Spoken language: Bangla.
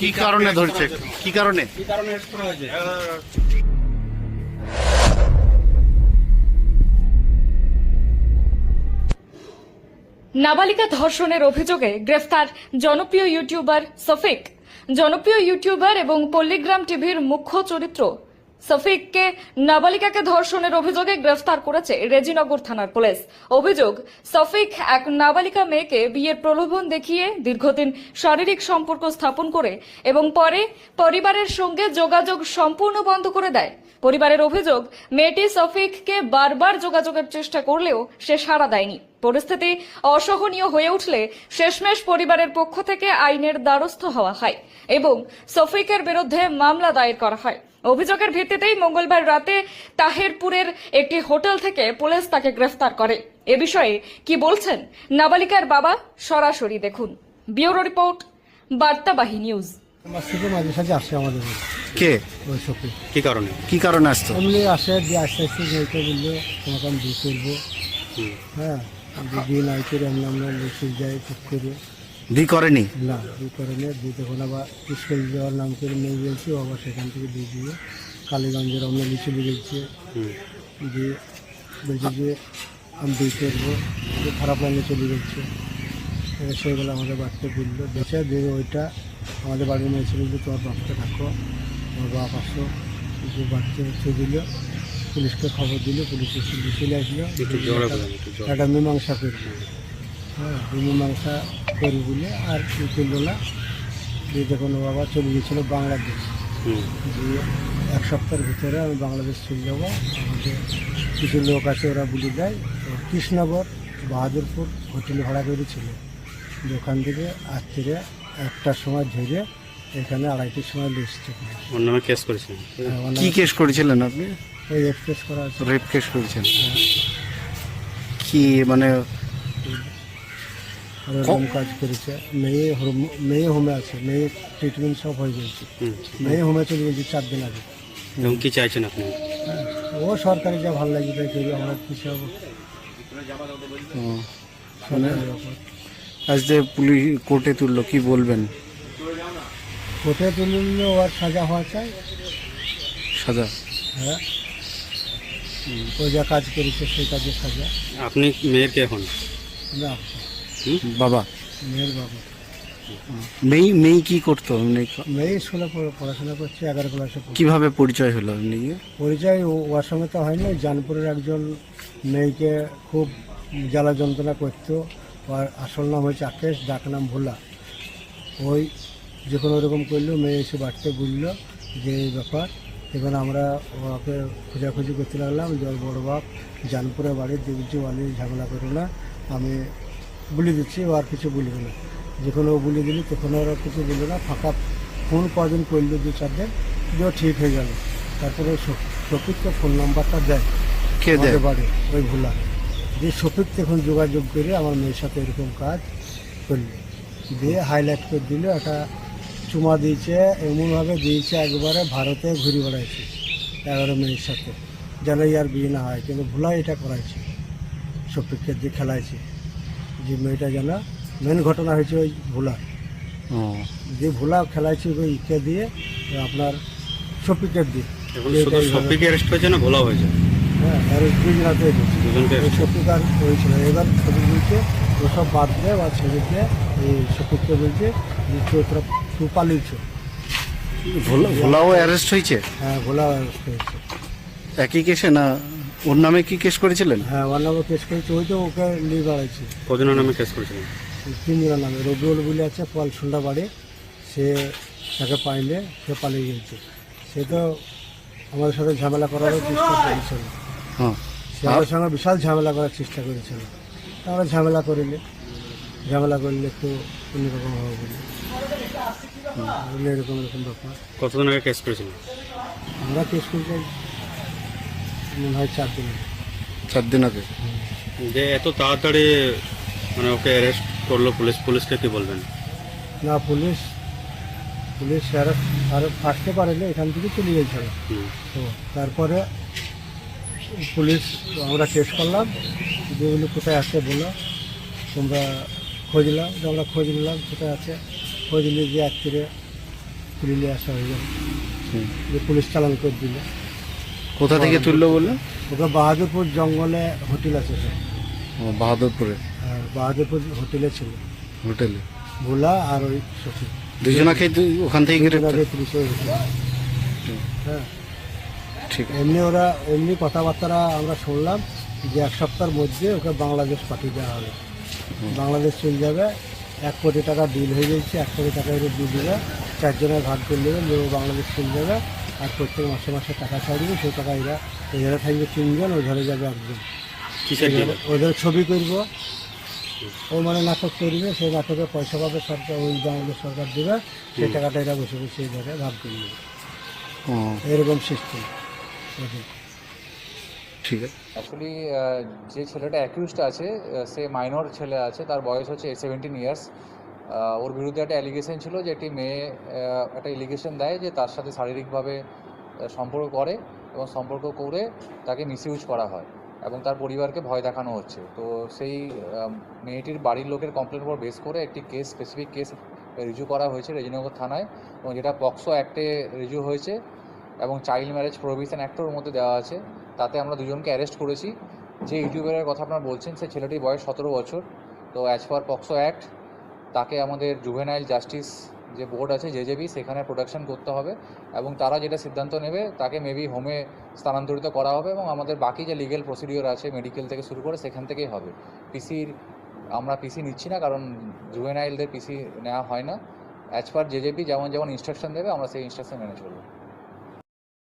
কি কারণে ধরছে, কি কারণে? নাবালিকা ধর্ষণের অভিযোগে গ্রেফতার জনপ্রিয় ইউটিউবার সফিক। জনপ্রিয় ইউটিউবার এবং পল্লীগ্রাম টিভির মুখ্য চরিত্র সফিককে নাবালিকাকে ধর্ষণের অভিযোগে গ্রেফতার করেছে রেজিনগর থানার পুলিশ। অভিযোগ, সফিক এক নাবালিকা মেয়েকে বিয়ের প্রলোভন দেখিয়ে দীর্ঘদিন শারীরিক সম্পর্ক স্থাপন করে এবং পরে পরিবারের সঙ্গে যোগাযোগ সম্পূর্ণ বন্ধ করে দেয়। পরিবারের অভিযোগ, মেয়েটি সফিককে বারবার যোগাযোগের চেষ্টা করলেও সে সাড়া দেয়নি। পরিস্থিতি অসহনীয় হয়ে উঠলে শেষমেশ পরিবারের পক্ষ থেকে আইনের দ্বারস্থ হওয়া হয় এবং সফিকের বিরুদ্ধে মামলা দায়ের করা হয়। অভিযোগের ভিত্তিতেই মঙ্গলবার রাতে তাহেরপুরের একটি হোটেল থেকে পুলিশ তাকে গ্রেফতার করে। এ বিষয়ে কি বলছেন নাবালিকার বাবা, সরাসরি দেখুন। Bureau report, Bartabahi news. মাঝে সাঝে আসে আমাদের কে? ওই সফিক। কি কারণে আসতো? এমনি আসে, দিয়ে আস্তে আস্তে যেতে বললো তোমাকে আমি বিয়ে করবো। হ্যাঁ, বিয়ে নাই করে আমরা লিখে যাই ঠিক করে। বিয়ে করেনি? না, বিয়ে করেনি। দিয়ে তখন আবার স্কুল যাওয়ার নাম করে নিয়ে গেছি, আবার সেখান থেকে দিয়ে দিয়ে কালীগঞ্জের আমরা লিচু গেছে। দিয়ে বলছে যে আমি বিয়ে করবো, খারাপ লাইনে চলে গেছে। সেগুলো আমাদের বাড়িতে বললো, দেখে দিয়ে ওইটা আমাদের বাড়ির মেয়ে ছিল যে তোমার বাপকে থাকো, তোমার বাপ আসো। যে বাচ্চা হচ্ছে দিল, পুলিশকে খবর দিল, পুলিশ চলে আসলো। একটা মীমাংসা করবো। হ্যাঁ, মীমাংসা করি বলে আর করলো না। দিয়ে যখন বাবা চলে গিয়েছিলো বাংলাদেশ, দিয়ে এক সপ্তাহের ভিতরে আমি বাংলাদেশ চলে যাবো। আমাদের কিছু লোক আছে, ওরা বলে দেয় কৃষ্ণনগর বাহাদুরপুর হোটেল ভাড়া করেছিল। ওখান থেকে রাত্রে 1টার সময় ধরে এখানে 2:30টার সময় লিস্টে ওর নামে কেস করেছিলেন? কি কেস করেছিলেন আপনি? এই রেপ কেস করা আছে। রেপ কেস করেছেন? কি মানে এরকম কাজ করেছে। মেয়ে হোমে আছে, মেয়ে ট্রিটমেন্ট সব হয়ে গেছে। মেয়ে হোমে চলে গেছে 4 দিন আগে। কি চাইছেন আপনি? হ্যাঁ, ও সরকারি যা ভালো লাগবে তাই করি, আমরা কিছু হবো। মানে আজ যে পুলিশ কোর্টে তুললো, কি বলবেন? কোর্টে তুললে ওর সাজা হওয়া চাই। সাজা? হ্যাঁ, ও যা কাজ করেছে সেই কাজে সাজা। আপনি মেয়ের কে এখন? না, বাবা। মেয়ের বাবা। মেয়ে কি করতো? মেয়ে স্কুলে পড়াশোনা করছে, 11 ক্লাসে। কিভাবে পরিচয় হলো এমনি? পরিচয় ওর সঙ্গে তো হয়নি। জানপুরের একজন মেয়েকে খুব জ্বালা যন্ত্রণা করতো। ওর আসল নাম হচ্ছে আকেশ, ডাক নাম ভোলা। ওই যখন ওরকম করলো, মেয়ে এসে বাড়িতে বললো যে এই ব্যাপার। এখন আমরা ওকে খোঁজাখুঁজি করতে লাগলাম যে ওর বড় বাপ জানপুরে বাড়ির দেখছি, ওয়ালি ঝামেলা করো না, আমি বলে দিচ্ছি, ও আর কিছু বলবে না। যখন ও বলে দিল তখন ওরা কিছু বললো না। ফাঁকা ফোন কদিন করলো, 2-4 দিন, যে ও ঠিক হয়ে গেল। তারপরে শফিককে ফোন নাম্বারটা দেয় আমাদের বাড়ি, ওই ভোলা। যে শফিক তখন যোগাযোগ করে আমার মেয়ের সাথে এরকম কাজ করলো, দিয়ে হাইলাইট করে দিল। একটা চুমা দিয়েছে, এমনভাবে দিয়েছে একবারে ভারতে ঘুরে বেড়াইছে 11 মেয়ের সাথে, যেন আর বিয়ে না হয়। কিন্তু ভোলা এটা করাইছে, শফিককে দিয়ে খেলাইছে যে মেয়েটা যেন। মেন ঘটনা হয়েছে ওই ভোলা, যে ভোলা খেলাইছে ওই ইকে দিয়ে, আপনার শফিকের দিয়ে। ভোলা হয়েছে? হ্যাঁ, আর ওই 2 জনাতে শফিক আর হয়েছিল। এবার শফিক বলছে ওসব বাদ দেয় বা ছেড়ে দিয়ে, এই শফিককে বলছে যে তুই পালিয়েছ। ভোলাও অ্যারেস্ট হয়েছে? হ্যাঁ, ভোলা অ্যারেস্ট হয়েছে। একই কেসে না? ওর নামে কি কেস করেছিলেন? হ্যাঁ, ওর নামে কেস করেছে। ওই তো ওকে নিয়ে বেড়াইছে। কজনের নামে কেস করেছিলেন? 3 জনের নামে। রবিউল বলে আছে পলসুন্ডা বাড়ি, সে তাকে পাইলে সে পালিয়ে গেছে। সে তো আমাদের সাথে ঝামেলা করারও চেষ্টা করেছিল। সে আমাদের সঙ্গে বিশাল ঝামেলা করার চেষ্টা করেছিল। আমরা ঝামেলা করলে একটু অন্যরকম হবে বলে এরকম ব্যাপার। কতদিন আগে কেস করেছিলেন? আমরা কেস করতে মনে হয় 4 দিন। 4 দিন আগে? যে এত তাড়াতাড়ি মানে ওকে অ্যারেস্ট করলো পুলিশকে কি বলবেন? না, পুলিশ আর আসতে পারেনি, এখান থেকে চলে গেছিল। তো তারপরে পুলিশ আমরা টেস্ট করলাম, যেগুলো কোথায় আছে বলো, তোমরা খোঁজ নাও। আমরা খোঁজ নিলাম কোথায় আছে, খোঁজ নিয়ে যে আজকে তুলে নিয়ে আসা হয়ে গেল, যে পুলিশ চালান করে দিল। কোথা থেকে তুললো বললেন? ওকে বাহাদুরপুর জঙ্গলে হোটেল আছে স্যার, বাহাদুরপুরে আর বাহাদুরপুর হোটেলে ছিল হোটেলে। ভোলা আর ওই শশী, দুজনাকে ওখান থেকে গ্রেপ্তার। আগে পুলিশে হয়েছিল। হ্যাঁ, ঠিক আছে। এমনি কথাবার্তা আমরা শুনলাম যে 1 সপ্তাহের মধ্যে ওকে বাংলাদেশ পাঠিয়ে দেওয়া হবে, বাংলাদেশ চলে যাবে। 1 কোটি টাকা ডিল হয়ে যাচ্ছে, 1 কোটি টাকা এর দিয়ে দেবে, 4 জনের ভাগ করে নেবে, যে ও বাংলাদেশ চলে যাবে, আর প্রত্যেক মাসে মাসে টাকা ছাড়বে। সেই টাকা এরা থাকবে 3 জন, ও ধরে যাবে 1 জন। কিসের deal? ওদের ছবি করব, ও মানে নাটক করবে, সেই নাটকে পয়সা পাবে সরকার, ওই বাংলাদেশ সরকার দেবে, সেই টাকাটা এরা বসে বসে ধরে ভাগ করে নেবে, ও, এরকম সিস্টেম। ঠিক আছে। অ্যাকচুয়ালি যে ছেলেটা অ্যাকিউজড আছে সে মাইনর ছেলে আছে, তার বয়স হচ্ছে 17 ইয়ার্স। ওর বিরুদ্ধে একটা অ্যালিগেশন ছিল যে একটি মেয়ে একটা এলিগেশন দেয় যে তার সাথে শারীরিকভাবে সম্পর্ক করে এবং সম্পর্ক করে তাকে মিসইউজ করা হয় এবং তার পরিবারকে ভয় দেখানো হচ্ছে। তো সেই মেয়েটির বাড়ির লোকের কমপ্লেনের উপর বেস করে একটি স্পেসিফিক কেস রিজু করা হয়েছে রেজিনগর থানায়, এবং যেটা পক্সো অ্যাক্টে রিজু হয়েছে এবং চাইল্ড ম্যারেজ প্রোহিবিশন অ্যাক্টের মধ্যে দেওয়া আছে। তাতে আমরা দুজনকে অ্যারেস্ট করেছি। যে ইউটিউবারের কথা আপনারা বলছেন সেই ছেলেটির বয়স 17 বছর। তো অ্যাজ পার পক্সো অ্যাক্ট তাকে আমাদের জুভেনাইল জাস্টিস যে বোর্ড আছে জেজেবি, সেখানে প্রোডাকশন করতে হবে এবং তারা যেটা সিদ্ধান্ত নেবে তাকে মেবি হোমে স্থানান্তরিত করা হবে এবং আমাদের বাকি যে লিগেল প্রসিডিওর আছে মেডিকেল থেকে শুরু করে সেখান থেকেই হবে। আমরা পিসি নিচ্ছি না, কারণ জুভেনাইলদের পিসি নেওয়া হয় না। অ্যাজ পার জেজেপি যেমন ইনস্ট্রাকশন দেবে আমরা সেই ইনস্ট্রাকশন মেনে চলবো।